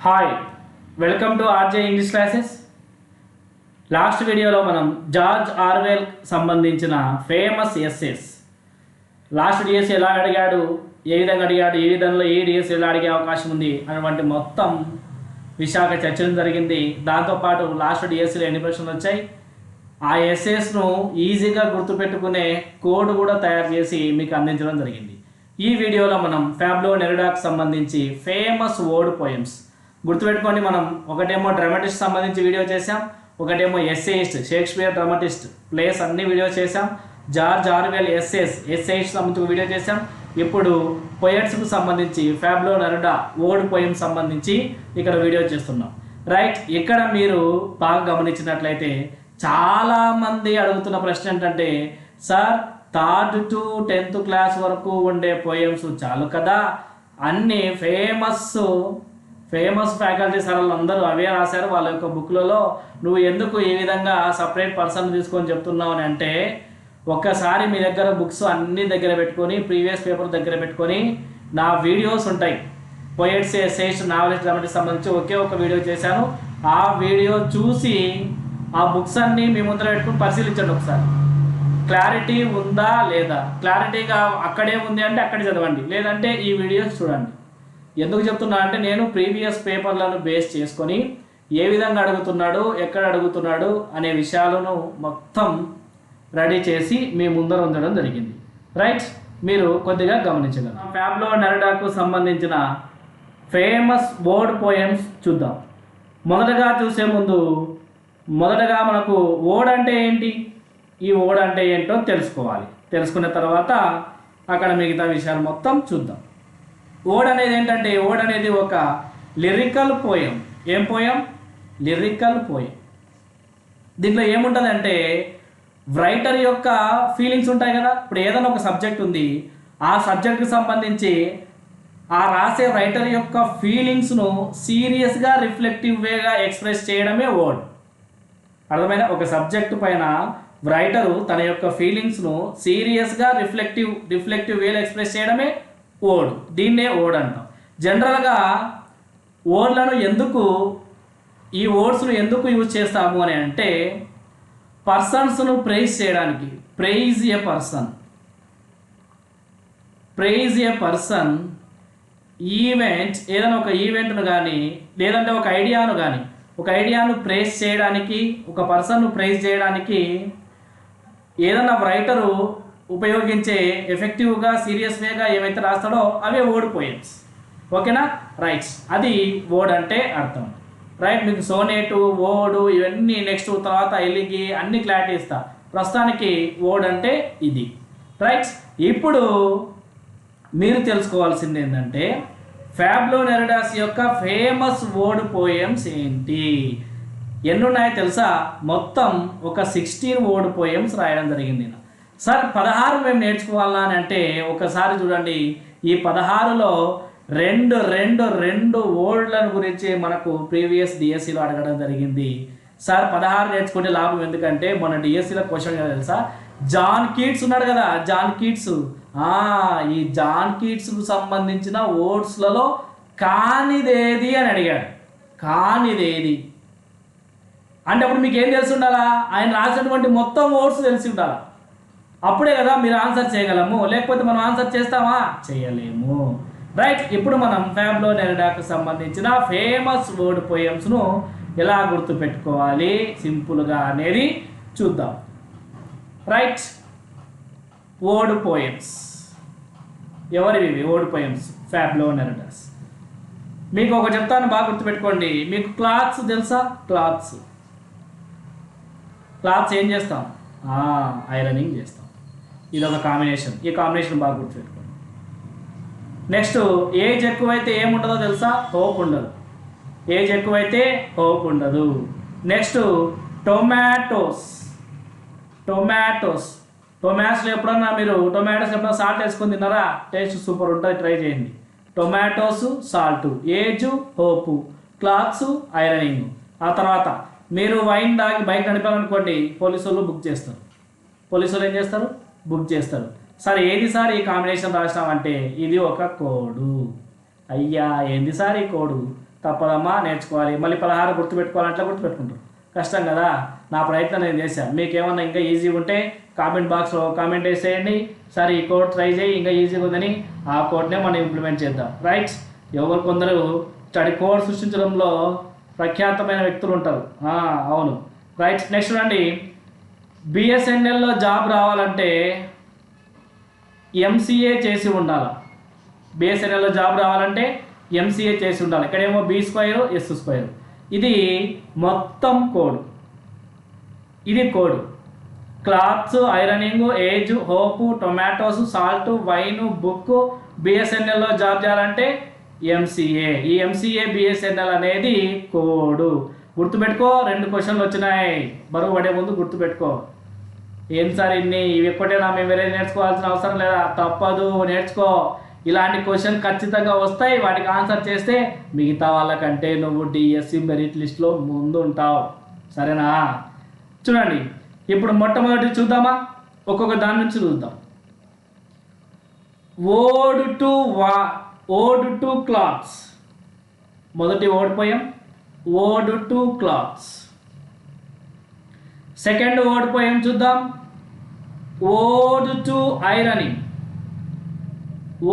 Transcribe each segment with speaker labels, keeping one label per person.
Speaker 1: Hi welcome to RJ English classes. Last వీడియోలో మనం George Orwell సంబంధించిన ఫేమస్ ఎస్సేస్ లాస్ట్ డిఎస్సి ఎలా అడిగాడు, ఏ విధంగా అడిగాడు, ఏ విధంగా ఏ డిఎస్సి ఎలా అడిగే అవకాశం ఉంది అటువంటి మొత్తం విశాఖ చర్చలు జరిగింది. దాంతోపాటు లాస్ట్ డిఎస్సిలో ఎన్ని ప్రశ్నలు వచ్చాయి, ఆ ఎస్సేస్ను ఈజీగా గుర్తుపెట్టుకునే కోడ్ కూడా తయారు చేసి మీకు అందించడం జరిగింది. ఈ వీడియోలో మనం ఫ్యాబ్లో నెరుడాకు సంబంధించి ఫేమస్ వర్డ్ పోయమ్స్ గుర్తుపెట్టుకోండి. మనం ఒకటేమో డ్రామాటిస్ట్ సంబంధించి వీడియో చేసాం, ఒకటేమో ఎస్సేయిస్ట్ షేక్స్పియర్ డ్రామాటిస్ట్ ప్లేస్ అన్ని వీడియో చేసాం, జార్జ్ ఆర్వెల్ ఎస్సేయిస్ట్ సంబంధించి వీడియో చేసాం. ఇప్పుడు పోయట్స్కు సంబంధించి ఫ్యాబ్లో నెరుడా వర్డ్ పోయమ్ సంబంధించి ఇక్కడ వీడియో చేస్తున్నాం. రైట్, ఇక్కడ మీరు బాగా గమనించినట్లయితే చాలామంది అడుగుతున్న ప్రశ్న ఏంటంటే, sir 3rd to 10th class వరకు ఉండే పోయమ్స్ చాలు కదా, అన్ని ఫేమస్ ఫ్యాకల్టీ సార్ అందరూ అవే రాశారు వాళ్ళ యొక్క బుక్లలో, నువ్వు ఎందుకు ఈ విధంగా సపరేట్ పర్సన్ తీసుకొని చెప్తున్నావు అని అంటే, ఒక్కసారి మీ దగ్గర బుక్స్ అన్ని దగ్గర పెట్టుకొని ప్రీవియస్ పేపర్ దగ్గర పెట్టుకొని నా వీడియోస్ ఉంటాయి. పోయట్స్, ఎస్సేయిస్ట్, నావలిస్ట్, డ్రామాటిస్ట్ సంబంధించి ఒకే ఒక వీడియో చేశాను. ఆ వీడియో చూసి ఆ బుక్స్ అన్నీ మీ ముందర పెట్టుకుని పరిశీలించండి. ఒకసారి క్లారిటీ ఉందా లేదా, క్లారిటీగా అక్కడే ఉంది అంటే అక్కడే చదవండి, లేదంటే ఈ వీడియోస్ చూడండి. ఎందుకు చెప్తున్నా అంటే, నేను ప్రీవియస్ పేపర్లను బేస్ చేసుకొని ఏ విధంగా అడుగుతున్నాడు, ఎక్కడ అడుగుతున్నాడు అనే విషయాలను మొత్తం రెడీ చేసి మీ ముందర ఉంచడం జరిగింది. రైట్, మీరు కొద్దిగా గమనించగలరు. ఫ్యాబ్లో నెరుడాకు సంబంధించిన ఫేమస్ వర్డ్ పోయమ్స్ చూద్దాం. మొదటగా చూసే ముందు మొదటగా మనకు వర్డ్ అంటే ఏంటి, ఈ వర్డ్ అంటే ఏంటో తెలుసుకోవాలి. తెలుసుకున్న తర్వాత అక్కడ మిగతా విషయాలు మొత్తం చూద్దాం. వర్డ్ అనేది ఏంటంటే, వర్డ్ అనేది ఒక లిరికల్ పోయం. ఏం పోయం? Lyrical poem. దీంట్లో ఏముంటుందంటే, రైటర్ యొక్క ఫీలింగ్స్ ఉంటాయి కదా. ఇప్పుడు ఏదైనా ఒక సబ్జెక్ట్ ఉంది, ఆ సబ్జెక్ట్కి సంబంధించి ఆ రాసే రైటర్ యొక్క ఫీలింగ్స్ను సీరియస్గా రిఫ్లెక్టివ్ వేగా ఎక్స్ప్రెస్ చేయడమే వర్డ్. అర్థమైనా? ఒక సబ్జెక్టు పైన రైటరు తన యొక్క ఫీలింగ్స్ను సీరియస్గా రిఫ్లెక్టివ్ వేలో ఎక్స్ప్రెస్ చేయడమే వర్డ్. దీన్నే వర్డ్ అంటాం. జనరల్గా వర్డ్లను ఈ వర్డ్స్ను ఎందుకు యూజ్ చేస్తాము అని అంటే, పర్సన్స్ను ప్రైజ్ చేయడానికి. ప్రైజ్ ఏ పర్సన్ ఈవెంట్, ఏదైనా ఒక ఈవెంట్ను కానీ లేదంటే ఒక ఐడియాను ప్రైజ్ చేయడానికి, ఒక పర్సన్ను ప్రైజ్ చేయడానికి ఏదైనా రైటరు ఉపయోగించే ఎఫెక్టివ్గా సీరియస్ వేగా ఏమైతే రాస్తాడో అవే వర్డ్ పోయమ్స్. ఓకేనా? రైట్, అది వర్డ్ అంటే అర్థం. రైట్, మీకు సోనేటు, వర్డ్ ఇవన్నీ నెక్స్ట్ తర్వాత ఎలిగి అన్ని క్లారిటీ ఇస్తా. ప్రస్తుతానికి వర్డ్ అంటే ఇది. రైట్, ఇప్పుడు మీరు తెలుసుకోవాల్సింది ఏంటంటే, ఫ్యాబ్లో నెరుడాస్ యొక్క ఫేమస్ వర్డ్ పోయమ్స్ ఏంటి, ఎన్నున్నాయో తెలుసా? మొత్తం ఒక 16 వర్డ్ పోయమ్స్ రాయడం జరిగింది. సార్ 16 మేము నేర్చుకోవాలా అని అంటే, ఒకసారి చూడండి, ఈ 16లో రెండు వర్డ్లను గురించి మనకు ప్రీవియస్ డిఎస్సిలో అడగడం జరిగింది. సార్ 16 నేర్చుకుంటే లాభం ఎందుకంటే, మన డిఎస్సిలో క్వశ్చన్ తెలుసా, జాన్ కీట్స్ ఉన్నాడు కదా, ఈ జాన్ కీట్స్కు సంబంధించిన వర్డ్స్లలో కానిదేది అని అడిగాడు. కానిదేది అంటే అప్పుడు మీకు ఏం తెలిసి ఉండాలా? ఆయన రాసినటువంటి మొత్తం వర్డ్స్ తెలిసి ఉండాలా. అప్పుడే కదా మీరు ఆన్సర్ చేయగలము, లేకపోతే మనం ఆన్సర్ చేస్తామా? చేయలేము. రైట్, ఇప్పుడు మనం ఫ్యాబ్లో నెరుడాకు సంబంధించిన ఫేమస్ వర్డ్ పోయమ్స్ను ఎలా గుర్తుపెట్టుకోవాలి సింపుల్గా అనేది చూద్దాం. రైట్, వర్డ్ పోయమ్స్ ఎవరివి? Word poems Pablo Neruda's. మీకు ఒక చెప్తాను, బాగా గుర్తుపెట్టుకోండి. మీకు క్లాత్స్ తెలుసా? క్లాత్స్ ఏం చేస్తాం? ఐరనింగ్ చేస్తాం. ఇది ఒక కాంబినేషన్. ఈ కాంబినేషన్ బాగా గుర్తుపెట్టుకోండి. నెక్స్ట్, ఏజ్ ఎక్కువైతే ఏముండదో తెలుసా? హోప్ ఉండదు. ఏజ్ ఎక్కువైతే హోప్ ఉండదు. నెక్స్ట్, టొమాటోస్లో ఎప్పుడన్నా మీరు సాల్ట్ వేసుకొని తిన్నారా? టేస్ట్ సూపర్ ఉంటుంది, ట్రై చేయండి. Tomatoes, salt, age, hope, clothes, ironing. ఆ తర్వాత మీరు వైన్ దాగి బైక్ నడిపాలనుకోండి, పోలీసు వాళ్ళు బుక్ చేస్తారు. పోలీసు వాళ్ళు ఏం చేస్తారు? బుక్ చేస్తారు. సార్ ఏది సార్ ఈ కాంబినేషన్ రాసినామంటే, ఇది ఒక కోడు. అయ్యా ఏంది సార్ ఈ కోడు? తప్పదమ్మా, నేర్చుకోవాలి. మళ్ళీ 16 గుర్తుపెట్టుకోవాలంటే గుర్తుపెట్టుకుంటారు, కష్టం కదా. నా ప్రయత్నం నేను చేశాను. మీకేమన్నా ఇంకా ఈజీగా ఉంటే కామెంట్ బాక్స్లో కామెంట్ వేసేయండి, సరే ఈ కోడ్ ట్రై చేయి, ఇంకా ఈజీగా ఉందని ఆ కోడ్నే మనం ఇంప్లిమెంట్ చేద్దాం. రైట్. ఎవరు కొందరు స్టడీ కోడ్ సృష్టించడంలో ప్రఖ్యాతమైన వ్యక్తులు ఉంటారు. అవును. రైట్. నెక్స్ట్ చూడండి, బిఎస్ఎన్ఎల్లో జాబ్ రావాలంటే ఎంసీఏ చేసి ఉండాలి. బిఎస్ఎన్ఎల్లో జాబ్ రావాలంటే ఎంసీఏ చేసి ఉండాలి. ఇక్కడేమో B² S². ఇది మొత్తం కోడ్. ఇది code. Clothes, ironing, age, hope, tomatoes, salt, wine, book. బిఎస్ఎన్ఎల్లో జాబ్ చేయాలంటే ఎంసీఏ. ఈ ఎంసీఏ బిఎస్ఎన్ఎల్ అనేది కోడు. గుర్తుపెట్టుకో. 2 క్వశ్చన్లు వచ్చినాయి, బరువు పడే ముందు గుర్తుపెట్టుకో. ఏం సార్ ఇవి ఒక్కటేనా, మేము వేరే నేర్చుకోవాల్సిన అవసరం లేదా? తప్పదు, నేర్చుకో. ఇలాంటి క్వశ్చన్ ఖచ్చితంగా వస్తాయి. వాటికి ఆన్సర్ చేస్తే మిగతా వాళ్ళకంటే నువ్వు డిఎస్సి మెరిట్ లిస్ట్లో ముందు ఉంటావు. సరేనా? చూడండి, ఇప్పుడు మొట్టమొదటి చూద్దామా, ఒక్కొక్క దాని నుంచి చూద్దాం. Ode to clothes. మొదటి ode poem ode to clothes. Second ode poem చూద్దాం, ode to ironing.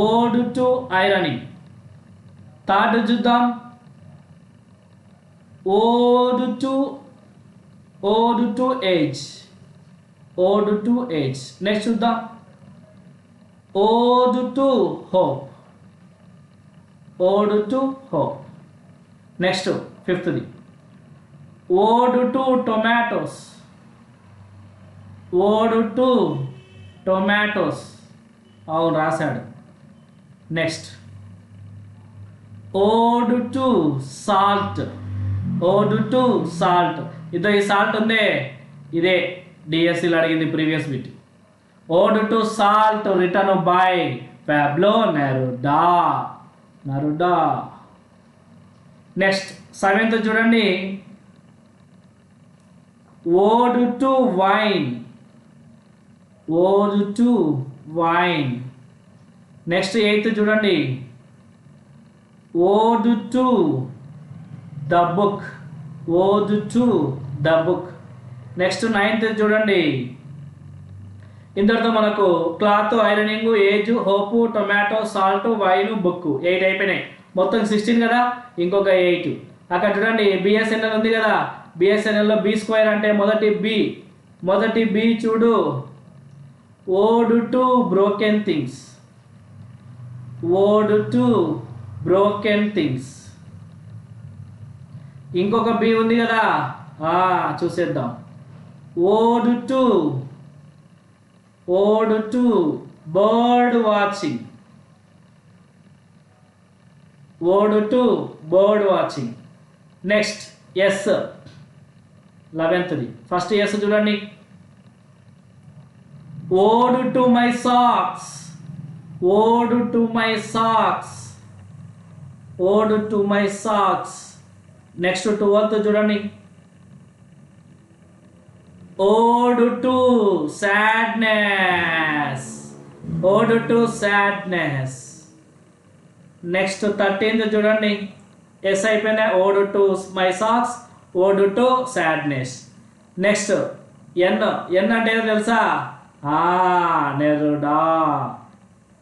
Speaker 1: Ode to ironing. Third చూద్దాం, ode to age. Ode to age. Next చూద్దాం, ode to hope. Ode to hope. Next ఫిఫ్త్ది, ode to tomatoes. Ode to tomatoes. అవును, రాశాడు. Next, ode to salt. Ode to salt. ఇదో ఈ salt ఉందే, ఇదే డిఎస్సిలో అడిగింది previous bit. Ode to salt written by Pablo Neruda. Next 7th చూడండి, ode to wine. Ode to wine. Next 8th చూడండి, ode to the book. Ode to the book. Next 9th చూడండి, ఇంతటితో మనకు cloth, ironing, age, hope, tomato, salt, wine, book 8 అయిపోయినాయి. మొత్తం 16 కదా, ఇంకొక 8. అక్కడ చూడండి బిఎస్ఎన్ఎల్ ఉంది కదా, బిఎస్ఎన్ఎల్లో B² అంటే మొదటి బి చూడు, ode to broken things. Ode to broken things. ఇంకొక బి ఉంది కదా, చూసేద్దాం. Ode to bird watching. Ode to bird watching. Next S, 11th. First S చూడండి, ode to my socks. Ode to my socks. Ode to my socks. Next 12th చూడండి, ode to sadness. Ode to sadness. Next 13th చూడండి, S అయిపోయినా, ode to my socks, ode to sadness. Next N అంటే ఏదో తెలుసా, Neruda.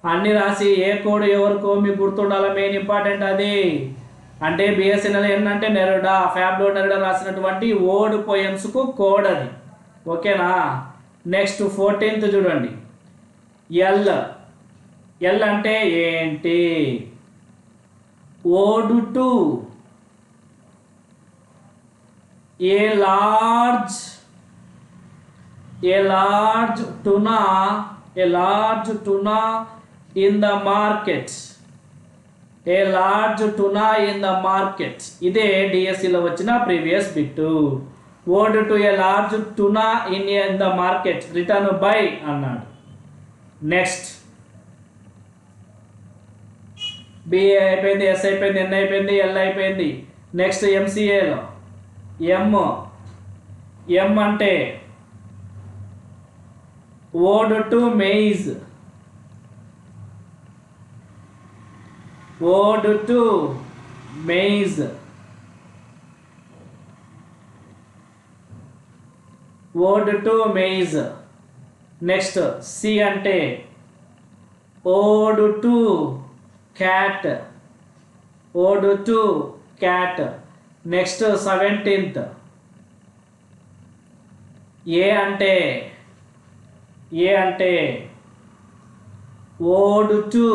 Speaker 1: అన్ని రాసి ఏ code ఎవరికో మీకు గుర్తుండాలి, మెయిన్ ఇంపార్టెంట్ అది. అంటే బిఎస్ఎన్ఎల్ ఎన్ అంటే నెరుడా, ఫ్యాబ్లో నెరుడా రాసినటువంటి ఓడ్ పోయమ్స్కు కోడ్ అది. ఓకేనా? నెక్స్ట్ 14th చూడండి, ఎల్ అంటే ఏంటి, ode to a large tuna in the market. A large tuna in the market. ఇదే డిఎస్సిలో వచ్చిన previous bit. Ode to a large tuna in the market written by అన్నాడు. నెక్స్ట్ బిఏ అయిపోయింది, S అయిపోయింది, N అయిపోయింది, L అయిపోయింది. Next ఎంసీఏలో M అంటే ode to maize. Ode to maize. Ode to maize. Next C అంటే ode to cat, ode to cat. Next 17th A అంటే ode to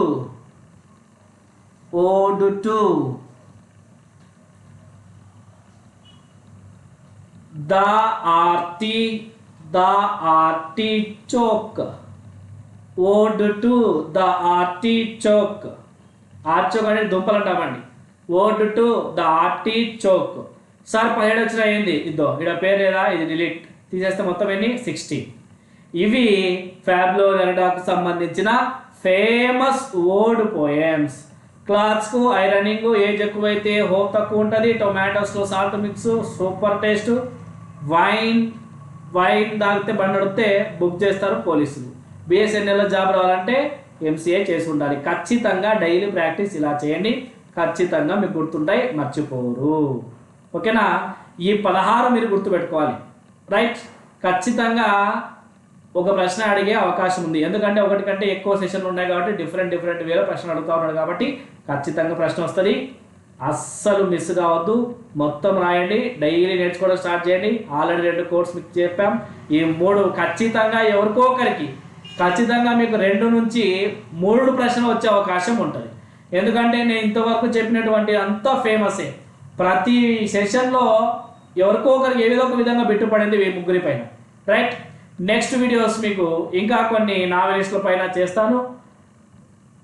Speaker 1: the artichoke, ode to the artichoke. Artichoke అనేది దుంపలు అంటామండి. Ode to the artichoke. Sir 17 వచ్చిన అయింది. ఇద్దో ఇక్కడ పేరు లేదా, ఇది డిలీట్ తీసేస్తే మొత్తం ఎన్ని 60. ఇవి ఫ్యాబ్లో నెరడాకు సంబంధించిన ఫేమస్ ఓల్డ్ పోయమ్స్. క్లాత్స్కు ఐరనింగ్, ఏజ్ ఎక్కువైతే హోప్ తక్కువ ఉంటుంది, టొమాటోస్లో salt mix, super taste, wine తాగితే బండి నడిపితే బుక్ చేస్తారు పోలీసులు. బిఎస్ఎన్ఎల్లో జాబ్ రావాలంటే ఎంసీఏ చేసి ఉండాలి. ఖచ్చితంగా డైలీ ప్రాక్టీస్ ఇలా చేయండి, ఖచ్చితంగా మీకు గుర్తుంటాయి, మర్చిపోరు. ఓకేనా? ఈ 16 మీరు గుర్తుపెట్టుకోవాలి. రైట్? ఖచ్చితంగా ఒక ప్రశ్న అడిగే అవకాశం ఉంది, ఎందుకంటే ఒకటి కంటే ఎక్కువ సెషన్లు ఉన్నాయి కాబట్టి డిఫరెంట్ వేలో ప్రశ్నలు అడుగుతూ ఉన్నాడు కాబట్టి ఖచ్చితంగా ప్రశ్న వస్తుంది. అస్సలు మిస్ కావద్దు, మొత్తం రాయండి, డైలీ నేర్చుకోవడం స్టార్ట్ చేయండి. ఆల్రెడీ 2 కోర్స్ మీకు చెప్పాం. ఈ 3 ఖచ్చితంగా ఎవరికో ఒకరికి ఖచ్చితంగా మీకు 2 నుంచి 3 ప్రశ్నలు వచ్చే అవకాశం ఉంటుంది. ఎందుకంటే నేను ఇంతవరకు చెప్పినటువంటి అంతా ఫేమసే. ప్రతి సెషన్లో ఎవరికో ఒకరికి ఏదో ఒక విధంగా బిట్టుపడింది ఈ 3 పైన. రైట్? నెక్స్ట్ వీడియోస్ మీకు ఇంకా కొన్ని నావెలిస్ట్ల పైన చేస్తాను.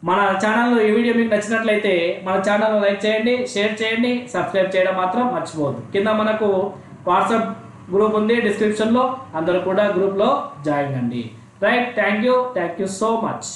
Speaker 1: మన ఛానల్లో ఈ వీడియో మీకు నచ్చినట్లయితే మన ఛానల్ లైక్ చేయండి, షేర్ చేయండి, సబ్స్క్రైబ్ చేయడం మాత్రం మర్చిపోవద్దు. కింద మనకు వాట్సాప్ గ్రూప్ ఉంది డిస్క్రిప్షన్లో, అందరూ కూడా గ్రూప్లో జాయిన్ అండి. Right? Thank you so much.